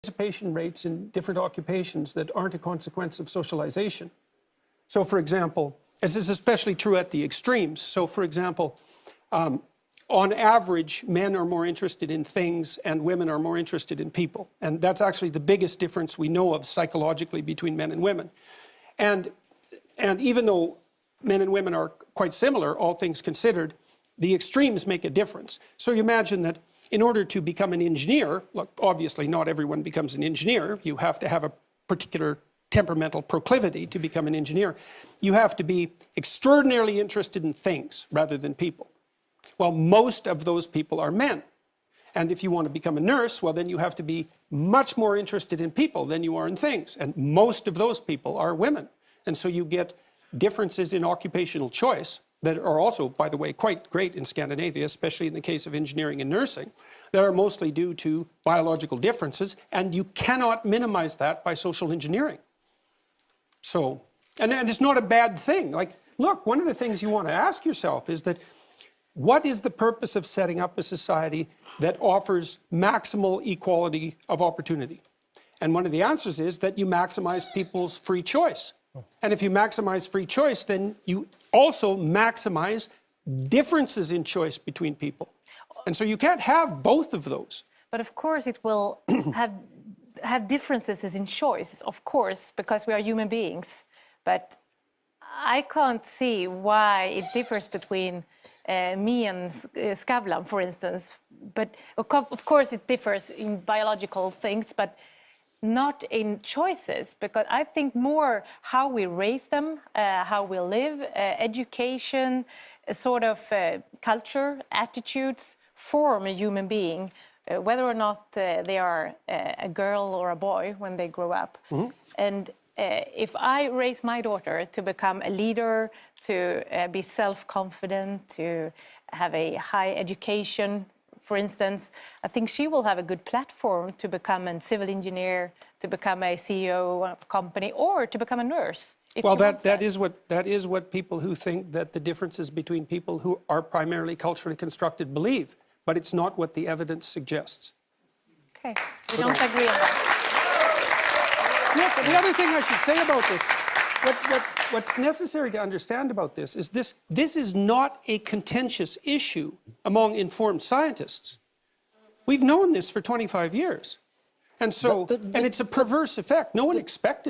participation rates in different occupations that aren't a consequence of socialization. So, for example, this is especially true at the extremes. So, for example, on average, men are more interested in things and women are more interested in people. And that's actually the biggest difference we know of psychologically between men and women. And even though men and women are quite similar, all things considered, the extremes make a difference. So you imagine that in order to become an engineer, look, obviously not everyone becomes an engineer. You have to have a particular temperamental proclivity to become an engineer. You have to be extraordinarily interested in things rather than people. Well, most of those people are men. And if you want to become a nurse, well, then you have to be much more interested in people than you are in things. And most of those people are women. And so you get differences in occupational choice that are also, by the way, quite great in Scandinavia, especially in the case of engineering and nursing, that are mostly due to biological differences, and you cannot minimize that by social engineering. So, and it's not a bad thing. Like, look, one of the things you want to ask yourself is that, what is the purpose of setting up a society that offers maximal equality of opportunity? And one of the answers is that you maximize people's free choice. And if you maximize free choice, then you also maximize differences in choice between people. And so you can't have both of those. But of course it will have differences in choice, of course, because we are human beings. But I can't see why it differs between me and Skavlan, for instance. But of course it differs in biological things, but not in choices, because I think more how we raise them, how we live, education, sort of culture, attitudes form a human being, whether or not they are a girl or a boy when they grow up. Mm-hmm. And if I raise my daughter to become a leader, to be self-confident, to have a high education, for instance, I think she will have a good platform to become a civil engineer, to become a CEO of a company, or to become a nurse. Well, that is what people who think that the differences between people who are primarily culturally constructed believe, but it's not what the evidence suggests. Okay, we don't agree on that. Yes, the other thing I should say about this, what's necessary to understand about this is this is not a contentious issue among informed scientists. We've known this for 25 years. And so, and it's a perverse effect. No one expected